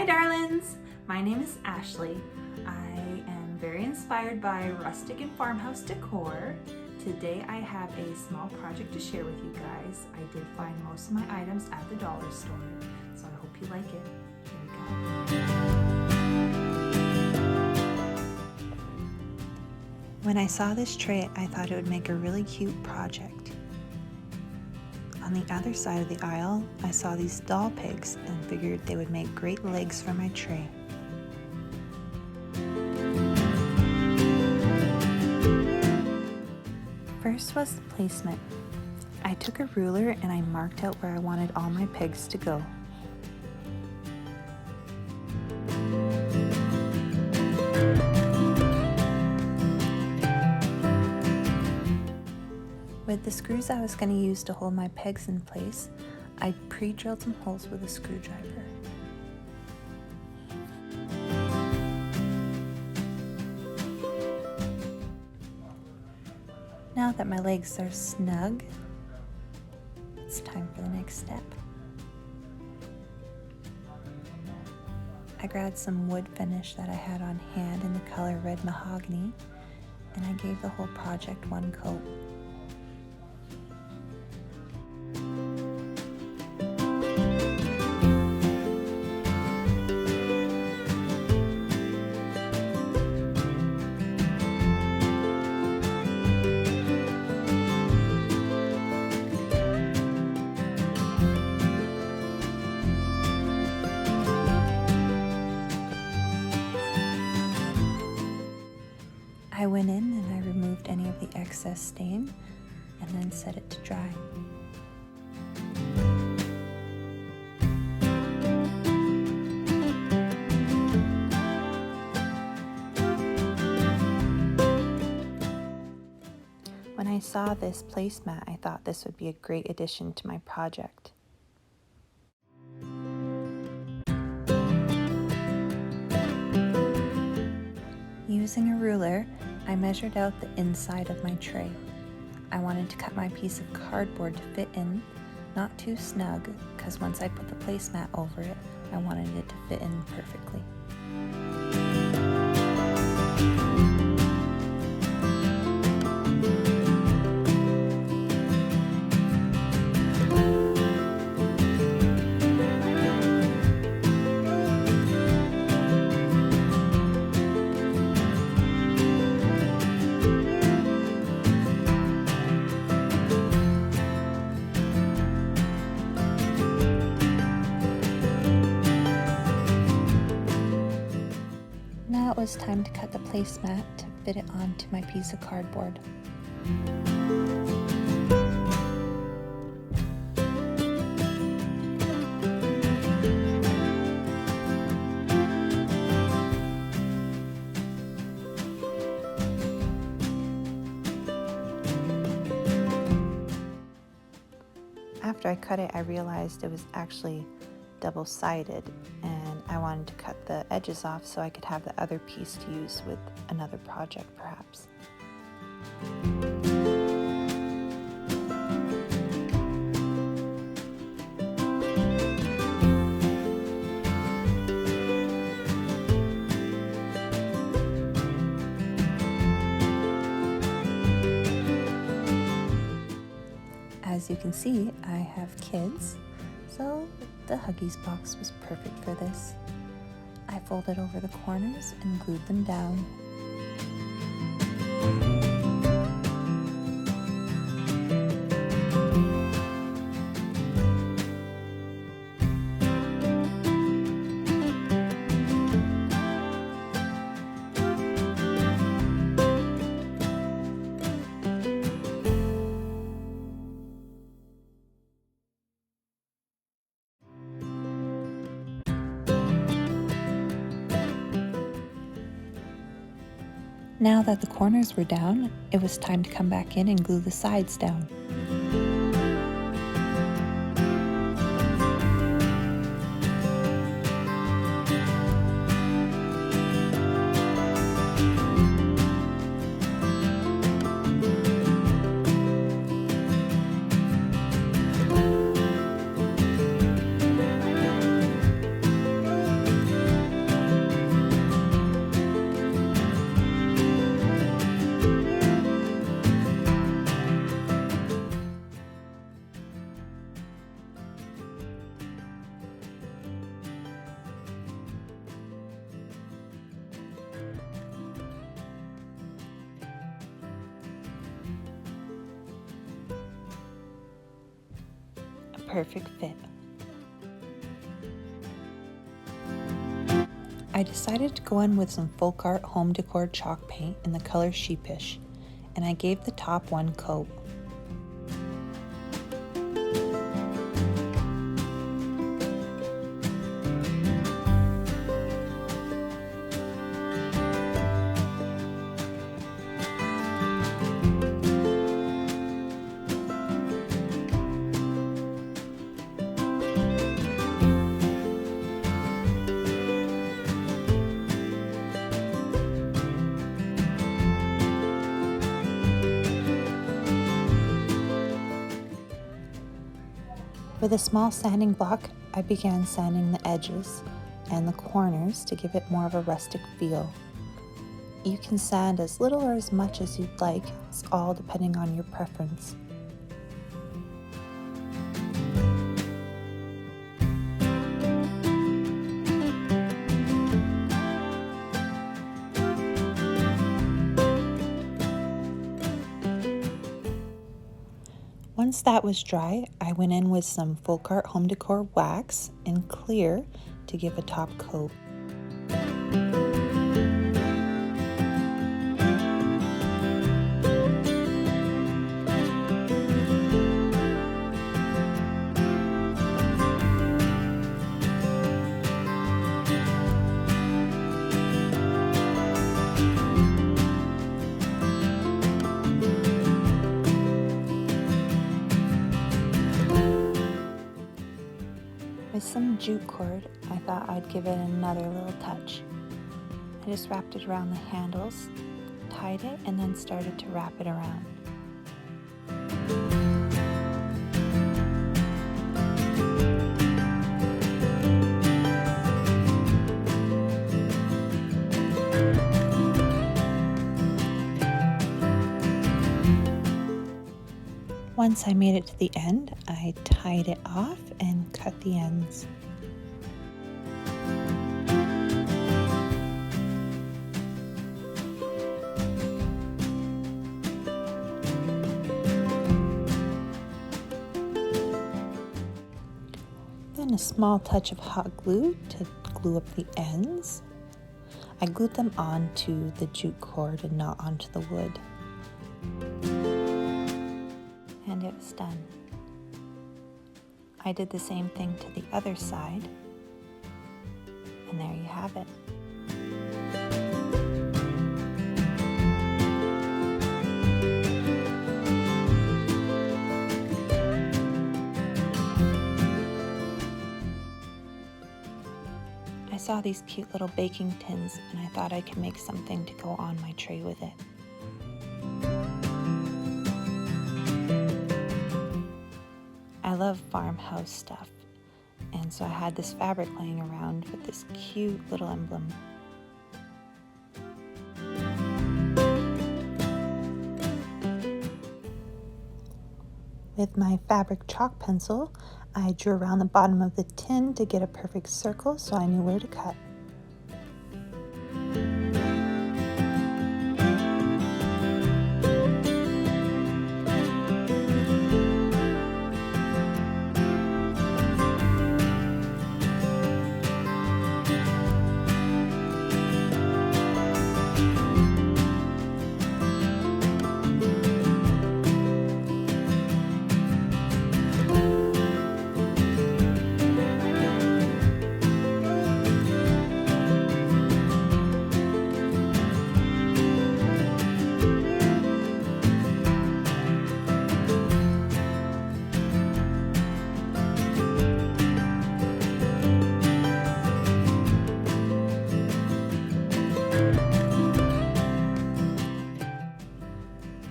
Hi darlings! My name is Ashley. I am very inspired by rustic and farmhouse decor. Today I have a small project to share with you guys. I did find most of my items at the dollar store, so I hope you like it. Here we go. When I saw this tray, I thought it would make a really cute project. On the other side of the aisle, I saw these doll pigs and figured they would make great legs for my tray. First was the placement. I took a ruler and I marked out where I wanted all my pigs to go. With the screws I was going to use to hold my pegs in place, I pre-drilled some holes with a screwdriver. Now that my legs are snug, it's time for the next step. I grabbed some wood finish that I had on hand in the color red mahogany, and I gave the whole project one coat. I went in and I removed any of the excess stain and then set it to dry. When I saw this placemat, I thought this would be a great addition to my project. Using a ruler, I measured out the inside of my tray. I wanted to cut my piece of cardboard to fit in, not too snug, because once I put the placemat over it, I wanted it to fit in perfectly. Now it was time to cut the placemat to fit it onto my piece of cardboard. After I cut it, I realized it was actually double-sided, and I wanted to cut the edges off so I could have the other piece to use with another project perhaps. As you can see, I have kids, so the Huggies box was perfect for this. I folded over the corners and glued them down. Now that the corners were down, it was time to come back in and glue the sides down. perfect fit. I decided to go in with some folk art home decor chalk paint in the color Sheepish, and I gave the top one coat. With a small sanding block, I began sanding the edges and the corners to give it more of a rustic feel. You can sand as little or as much as you'd like, it's all depending on your preference. Once that was dry, I went in with some folk art home decor wax in clear to give a top coat. With some jute cord, I thought I'd give it another little touch. I just wrapped it around the handles, tied it, and then started to wrap it around. Once I made it to the end, I tied it off and cut the ends. Then a small touch of hot glue to glue up the ends. I glued them onto the jute cord and not onto the wood. And it was done. I did the same thing to the other side, and there you have it. I saw these cute little baking tins, and I thought I could make something to go on my tray with it. I love farmhouse stuff, and so I had this fabric laying around with this cute little emblem. With my fabric chalk pencil, I drew around the bottom of the tin to get a perfect circle so I knew where to cut.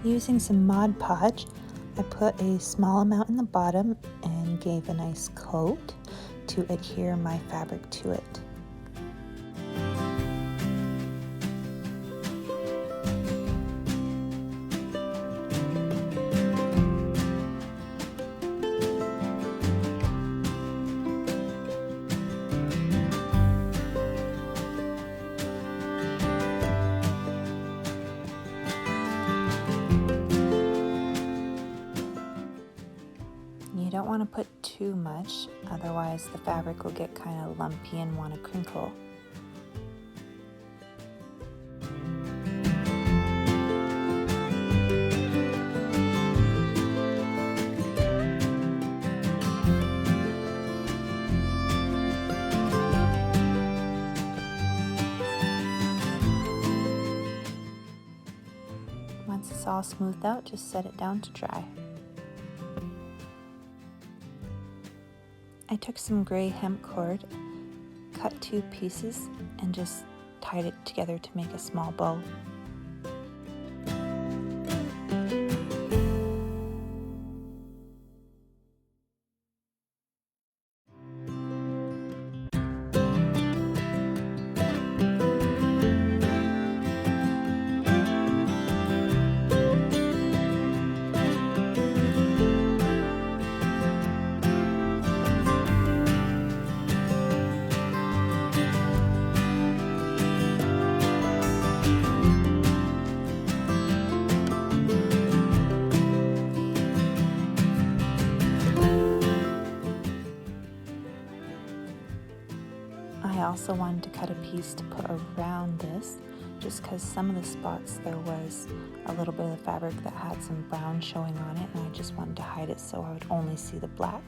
Using some Mod Podge, I put a small amount in the bottom and gave a nice coat to adhere my fabric to it. You don't want to put too much, otherwise the fabric will get kind of lumpy and want to crinkle. Once it's all smoothed out, just set it down to dry. I took some gray hemp cord, cut 2 pieces, and just tied it together to make a small bow. I also wanted to cut a piece to put around this, just because some of the spots there was a little bit of the fabric that had some brown showing on it, and I just wanted to hide it so I would only see the black.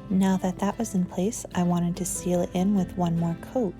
Now that that was in place, I wanted to seal it in with one more coat.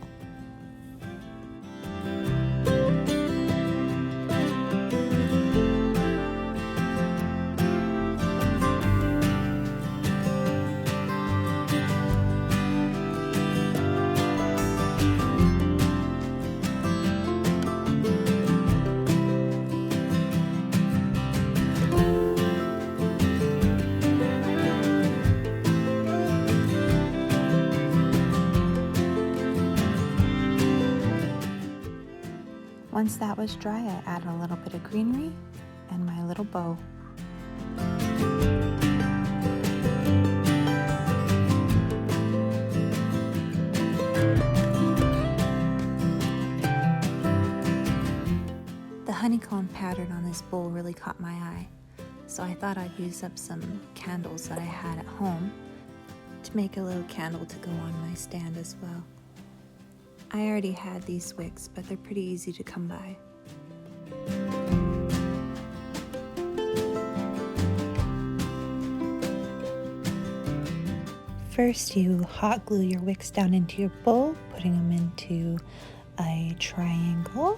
Once that was dry, I added a little bit of greenery and my little bow. The honeycomb pattern on this bowl really caught my eye, so I thought I'd use up some candles that I had at home to make a little candle to go on my stand as well. I already had these wicks, but they're pretty easy to come by. First, you hot glue your wicks down into your bowl, putting them into a triangle.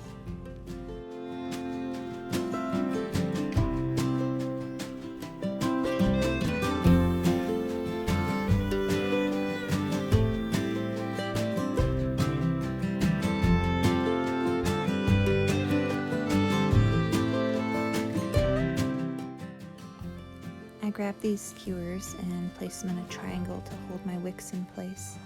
I grabbed these skewers and placed them in a triangle to hold my wicks in place.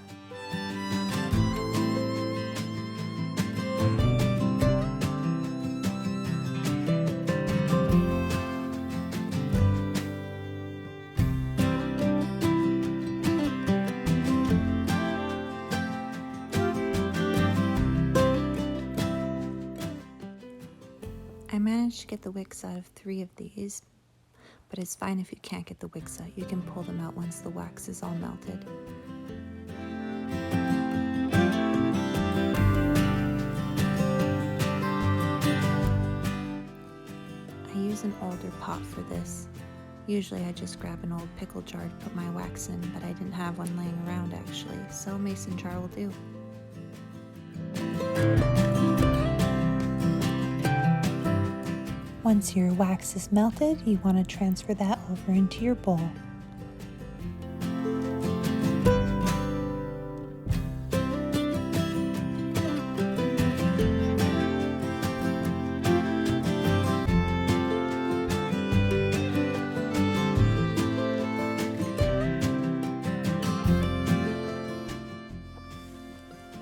managed to get the wicks out of 3 of these, but it's fine if you can't get the wicks out. You can pull them out once the wax is all melted. I use an older pot for this. Usually I just grab an old pickle jar to put my wax in, but I didn't have one laying around actually, so a mason jar will do. Once your wax is melted, you want to transfer that over into your bowl.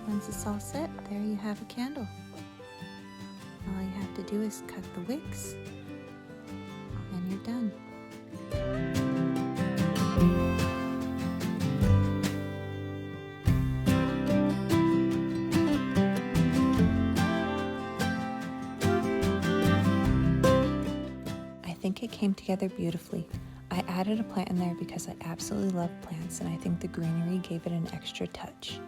Once it's all set, there you have a candle. All you have to do is cut the wicks, and you're done. I think it came together beautifully. I added a plant in there because I absolutely love plants, and I think the greenery gave it an extra touch.